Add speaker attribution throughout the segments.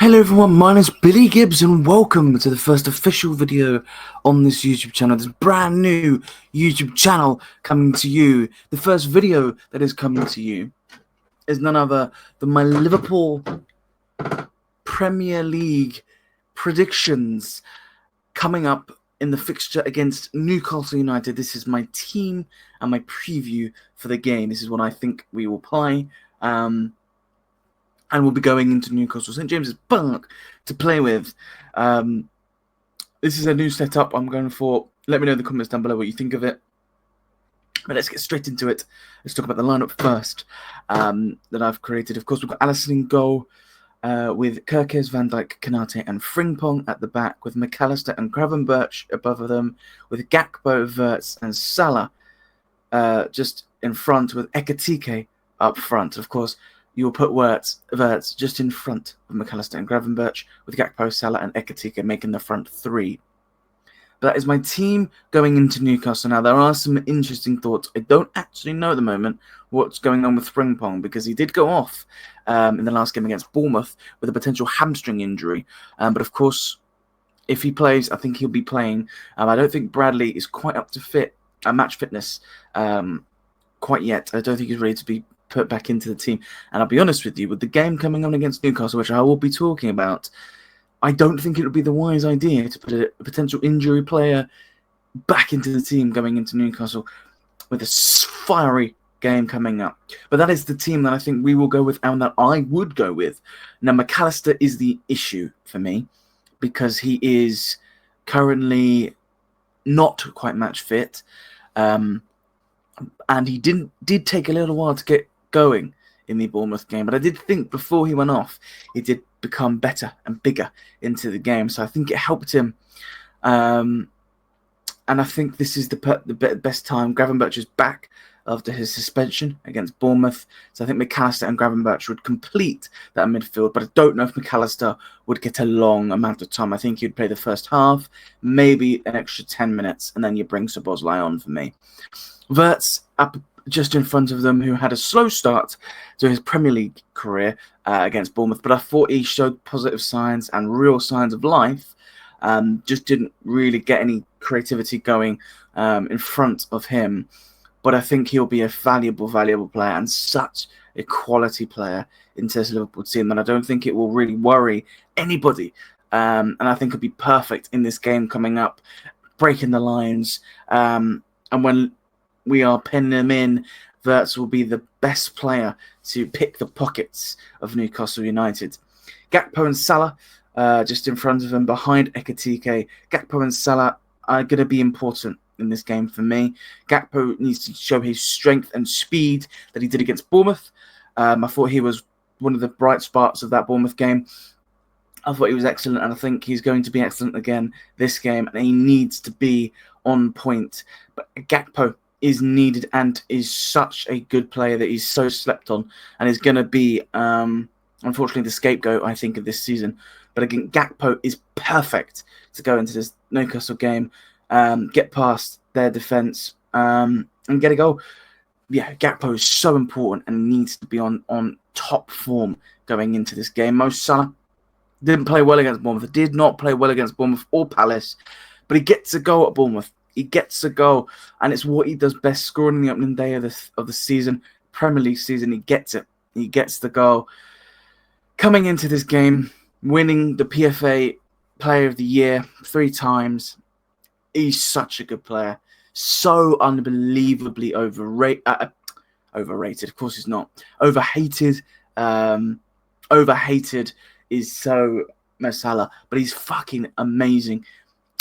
Speaker 1: Hello everyone, my name is Billy Gibbs and welcome to the first official video on this YouTube channel, this brand new YouTube channel coming to you. The first video that is coming to you is none other than my Liverpool Premier League predictions coming up in the fixture against Newcastle United. This is my team and my preview for the game. This is what I think we will play. And we'll be going into Newcastle St James's Park to play with. This is a new setup I'm going for. Let me know in the comments down below what you think of it. But let's get straight into it. Let's talk about the lineup first that I've created. Of course, we've got Alisson in goal with Kirkes, Van Dijk, Konate and Frimpong at the back, with McAllister and Gravenberch above them, with Gakpo, Wirtz and Salah just in front, with Ekitike up front. Of course, you will put Wirtz just in front of McAllister and Gravenberch, with Gakpo, Salah and Ekitike making the front three. But that is my team going into Newcastle. Now, there are some interesting thoughts. I don't actually know at the moment what's going on with Frimpong, because he did go off in the last game against Bournemouth with a potential hamstring injury. But of course, if he plays, I think he'll be playing. I don't think Bradley is quite up to match fitness quite yet. I don't think he's ready to be put back into the team. And I'll be honest with you, with the game coming on against Newcastle, which I will be talking about, I don't think it would be the wise idea to put a potential injury player back into the team going into Newcastle with a fiery game coming up. But that is the team that I think we will go with and that I would go with. Now, McAllister is the issue for me because he is currently not quite match fit. And he did take a little while to get going in the Bournemouth game, but I did think before he went off, he did become better and bigger into the game, so I think it helped him. And I think this is the best time. Gravenberch is back after his suspension against Bournemouth, so I think McAllister and Gravenberch would complete that midfield, but I don't know if McAllister would get a long amount of time. I think he'd play the first half, maybe an extra 10 minutes, and then you bring Szoboszlai on for me. Wirtz up just in front of them, who had a slow start to his Premier League career against Bournemouth, but I thought he showed positive signs and real signs of life. Just didn't really get any creativity going in front of him. But I think he'll be a valuable player and such a quality player into this Liverpool team that I don't think it will really worry anybody. And I think it'll be perfect in this game coming up, breaking the lines. And when we are pinning them in, Wirtz will be the best player to pick the pockets of Newcastle United. Gakpo and Salah just in front of him, behind Ekitike. Gakpo and Salah are going to be important in this game for me. Gakpo needs to show his strength and speed that he did against Bournemouth. I thought he was one of the bright spots of that Bournemouth game. I thought he was excellent, and I think he's going to be excellent again this game, and he needs to be on point. But Gakpo is needed and is such a good player that he's so slept on and is going to be, unfortunately, the scapegoat, I think, of this season. But again, Gakpo is perfect to go into this Newcastle game, get past their defence and get a goal. Yeah, Gakpo is so important and needs to be on top form going into this game. Mo Salah didn't play well against Bournemouth. Did not play well against Bournemouth or Palace, but he gets a goal at Bournemouth. He gets a goal, and it's what he does best, scoring in the opening day of the season, Premier League season. He gets it. He gets the goal. Coming into this game, winning the PFA Player of the Year 3 times. He's such a good player. So unbelievably overrated. Of course he's not. Overhated. Overhated is so Mo Salah, but he's fucking amazing.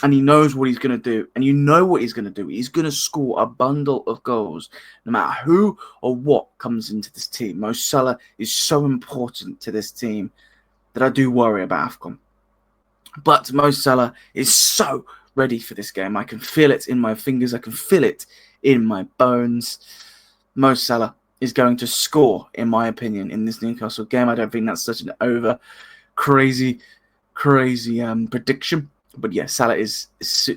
Speaker 1: And he knows what he's going to do. And you know what he's going to do. He's going to score a bundle of goals no matter who or what comes into this team. Mo Salah is so important to this team that I do worry about AFCON. But Mo Salah is so ready for this game. I can feel it in my fingers. I can feel it in my bones. Mo Salah is going to score, in my opinion, in this Newcastle game. I don't think that's such an crazy prediction. But yeah, Salah is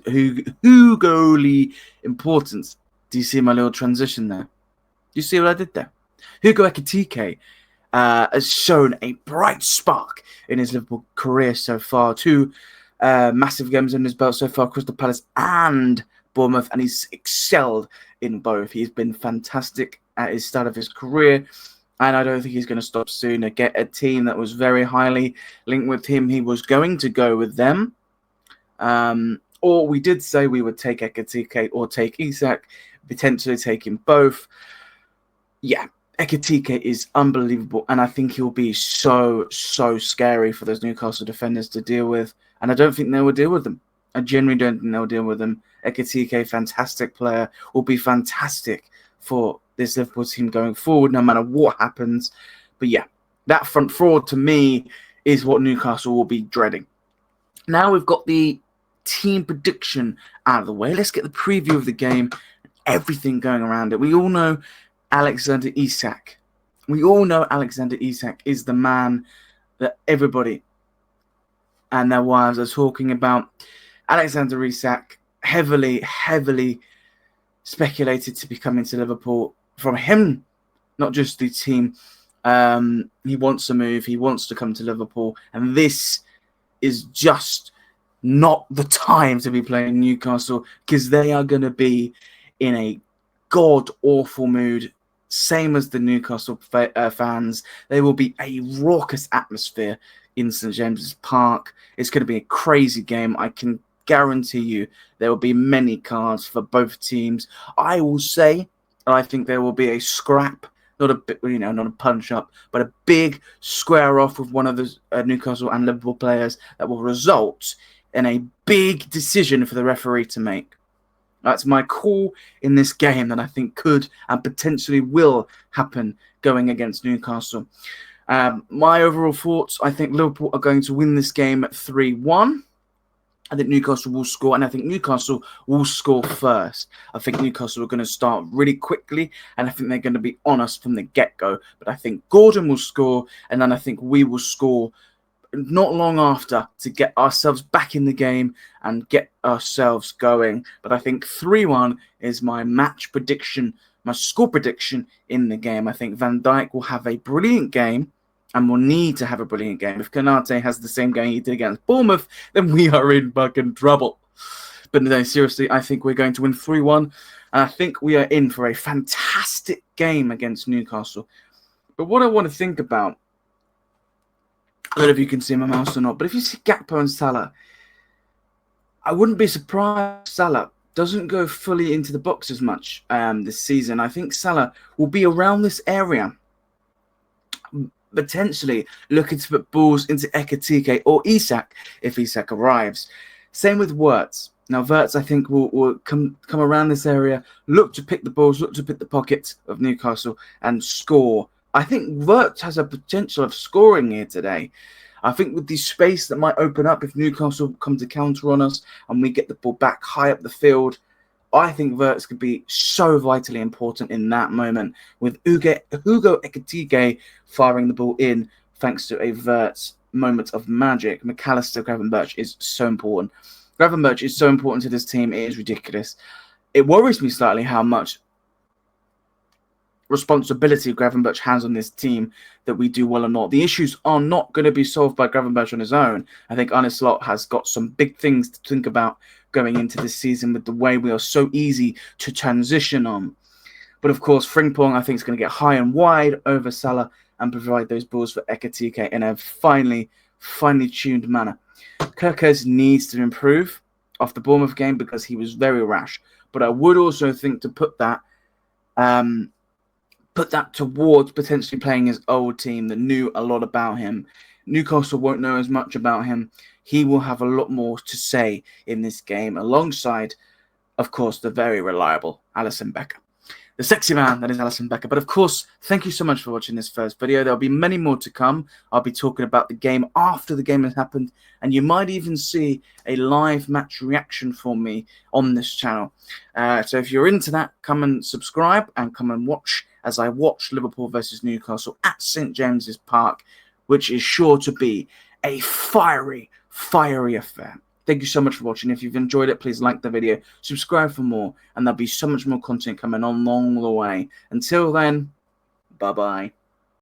Speaker 1: Hugo-ly important. Do you see my little transition there? Do you see what I did there? Hugo Ekitike has shown a bright spark in his Liverpool career so far. 2 massive games in his belt so far, Crystal Palace and Bournemouth, and he's excelled in both. He's been fantastic at his start of his career, and I don't think he's going to stop soon. To get a team that was very highly linked with him, he was going to go with them. Or we did say we would take Ekitike or take Isak, potentially taking both. Yeah, Ekitike is unbelievable, and I think he'll be so scary for those Newcastle defenders to deal with, and I don't think they will deal with them. I genuinely don't think they'll deal with them. Ekitike, fantastic player, will be fantastic for this Liverpool team going forward, no matter what happens. But yeah, that front four to me is what Newcastle will be dreading. Now we've got the team prediction out of the way. Let's get the preview of the game, everything going around it. We all know Alexander Isak. We all know Alexander Isak is the man that everybody and their wives are talking about. Alexander Isak, heavily speculated to be coming to Liverpool. From him, not just the team. He wants to move. He wants to come to Liverpool. And this is just not the time to be playing Newcastle, because they are going to be in a god-awful mood. Same as the Newcastle fans. There will be a raucous atmosphere in St James's Park. It's going to be a crazy game. I can guarantee you there will be many cards for both teams. I will say I think there will be a scrap, not a punch up, but a big square off with one of the Newcastle and Liverpool players that will result in a big decision for the referee to make. That's my call in this game that I think could and potentially will happen going against Newcastle. My overall thoughts, I think Liverpool are going to win this game 3-1. I think Newcastle will score, and I think Newcastle will score first. I think Newcastle are going to start really quickly, and I think they're going to be on us from the get-go. But I think Gordon will score, and then I think we will score not long after to get ourselves back in the game and get ourselves going. But I think 3-1 is my match prediction, my score prediction in the game. I think Van Dijk will have a brilliant game and will need to have a brilliant game. If Konate has the same game he did against Bournemouth, then we are in fucking trouble. But no, seriously, I think we're going to win 3-1, and I think we are in for a fantastic game against Newcastle. But what I want to think about, I don't know if you can see my mouse or not, but if you see Gakpo and Salah, I wouldn't be surprised if Salah doesn't go fully into the box as much this season. I think Salah will be around this area, potentially looking to put balls into Ekitike or Isak if Isak arrives. Same with Wirtz. Now, Wirtz, I think, will come around this area, look to pick the balls, look to pick the pockets of Newcastle and score. I think Wirtz has a potential of scoring here today. I think with the space that might open up if Newcastle come to counter on us and we get the ball back high up the field, I think Wirtz could be so vitally important in that moment, with Hugo Ekitike firing the ball in thanks to a Wirtz moment of magic. McAllister, Gravenberch is so important. Gravenberch is so important to this team, it is ridiculous. It worries me slightly how much responsibility Gravenberch has on this team, that we do well or not. The issues are not going to be solved by Gravenberch on his own. I think Arne Slot has got some big things to think about going into this season with the way we are so easy to transition on. But of course, Frimpong, I think, is going to get high and wide over Salah and provide those balls for Ekitike in a finely tuned manner. Kirkes needs to improve off the Bournemouth game because he was very rash. But I would also think to put that towards potentially playing his old team that knew a lot about him. Newcastle won't know as much about him. He will have a lot more to say in this game, alongside, of course, the very reliable Alisson Becker. The sexy man that is Alisson Becker. But of course, thank you so much for watching this first video. There'll be many more to come. I'll be talking about the game after the game has happened, and you might even see a live match reaction from me on this channel. So if you're into that, come and subscribe and come and watch as I watch Liverpool versus Newcastle at St James's Park, which is sure to be a fiery affair. Thank you so much for watching. If you've enjoyed it, please like the video, subscribe for more, and there'll be so much more content coming on along the way. Until then, bye-bye.